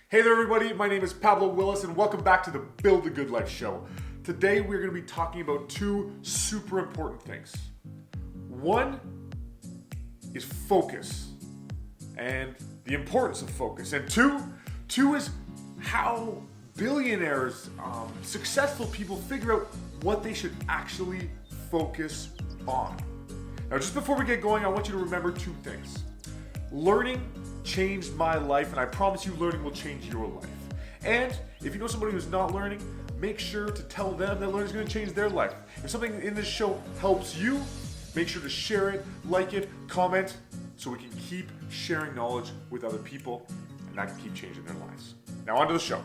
Hey there everybody, my name is Pablo Willis and welcome back to the Build a Good Life show. Today we're going to be talking about two super important things. One is focus and the importance of focus. And two is how billionaires, successful people figure out what they should actually focus on. Now just before we get going, I want you to remember two things. Learning changed my life, and I promise you learning will change your life. And if you know somebody who's not learning, make sure to tell them that learning is going to change their life. If something in this show helps you, make sure to share it, like it, comment, so we can keep sharing knowledge with other people, and that can keep changing their lives. Now on to the show.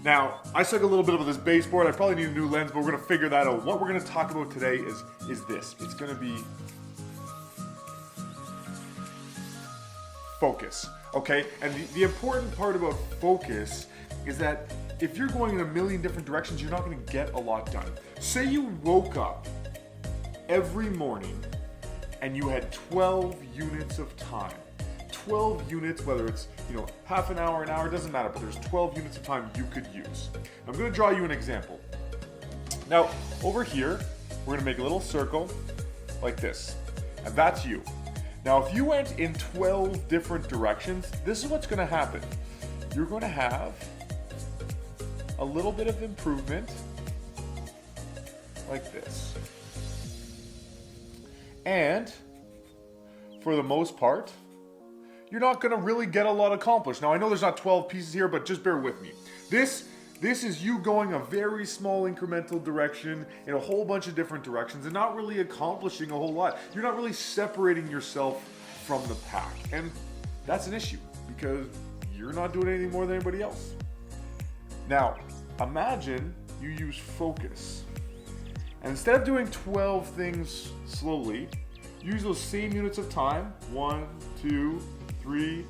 Now, I suck a little bit of this baseboard. I probably need a new lens, but we're going to figure that out. What we're going to talk about today is this. It's going to be focus, okay? And the important part about focus is that if you're going in a million different directions, you're not going to get a lot done. Say you woke up every morning and you had 12 units of time. 12 units, whether it's half an hour, doesn't matter, but there's 12 units of time you could use. I'm going to draw you an example. Now, over here, we're going to make a little circle like this, and that's you. Now, if you went in 12 different directions, this is what's going to happen. You're going to have a little bit of improvement like this. And for the most part, you're not going to really get a lot accomplished. Now, I know there's not 12 pieces here, but just bear with me. This is you going a very small incremental direction in a whole bunch of different directions and not really accomplishing a whole lot. You're not really separating yourself from the pack. And that's an issue because you're not doing anything more than anybody else. Now, imagine you use focus. And instead of doing 12 things slowly, use those same units of time. 1, 2, 3,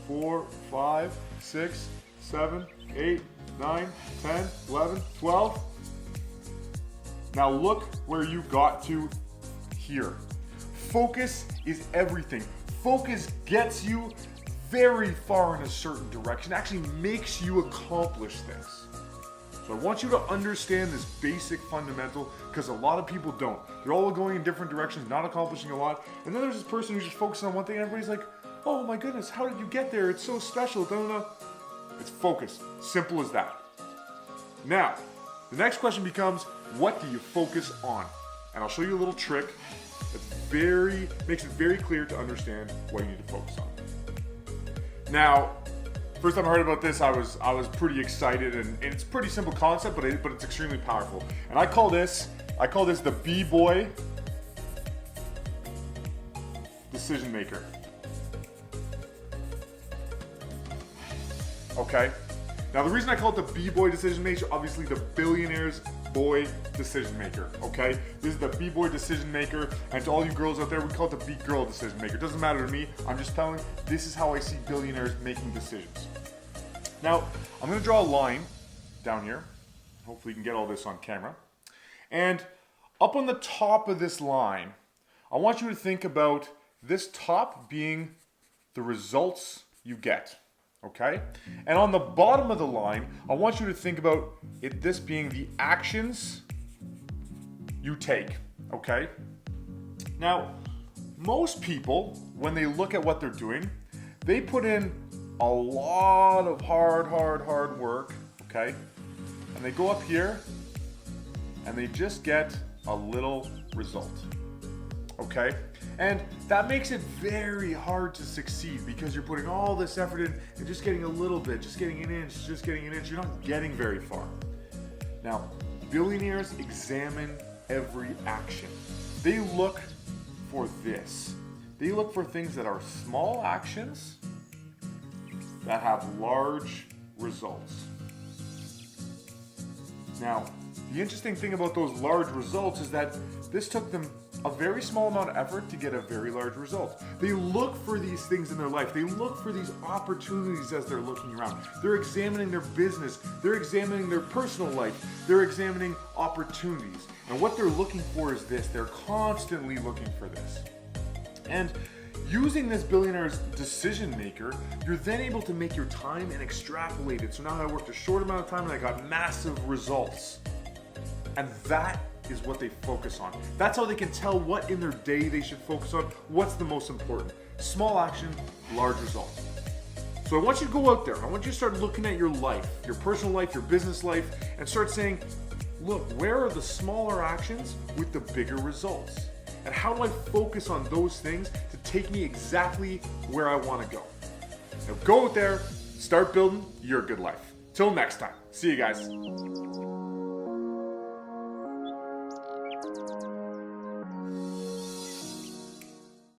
4, 5, 6, 7, 8, 9, 10, 11, 12. Now look where you got to here. Focus is everything. Focus gets you very far in a certain direction, actually makes you accomplish things. So I want you to understand this basic fundamental because a lot of people don't. They're all going in different directions, not accomplishing a lot. And then there's this person who's just focusing on one thing and everybody's like, oh my goodness, how did you get there? It's so special. It's focus. Simple as that. Now, the next question becomes, what do you focus on? And I'll show you a little trick that makes it very clear to understand what you need to focus on. Now, first time I heard about this, I was pretty excited, and it's a pretty simple concept, but it's extremely powerful. And I call this the B-boy decision maker. Okay? Now the reason I call it the B-boy decision maker, obviously the billionaire's boy decision maker, okay? This is the B-boy decision maker, and to all you girls out there, we call it the B-girl decision maker. It doesn't matter to me, I'm just telling, this is how I see billionaires making decisions. Now, I'm gonna draw a line down here. Hopefully you can get all this on camera. And up on the top of this line, I want you to think about this top being the results you get. Okay? And on the bottom of the line, I want you to think about this being the actions you take. Okay? Now, most people, when they look at what they're doing, they put in a lot of hard work, okay? And they go up here and they just get a little result. Okay? And that makes it very hard to succeed because you're putting all this effort in and just getting a little bit, just getting an inch, you're not getting very far. Now, billionaires examine every action. They look for this. They look for things that are small actions that have large results. Now, the interesting thing about those large results is that this took them a very small amount of effort to get a very large result. They look for these things in their life. They look for these opportunities as they're looking around. They're examining their business. They're examining their personal life. They're examining opportunities. And what they're looking for is this. They're constantly looking for this. And using this billionaire's decision maker, you're then able to make your time and extrapolate it. So now I worked a short amount of time and I got massive results. And that is what they focus on. That's how they can tell what in their day they should focus on, what's the most important. Small action, large result. So I want you to go out there. I want you to start looking at your life, your personal life, your business life, and start saying, look, where are the smaller actions with the bigger results? And how do I focus on those things to take me exactly where I want to go? Now go out there, start building your good life. Till next time. See you guys.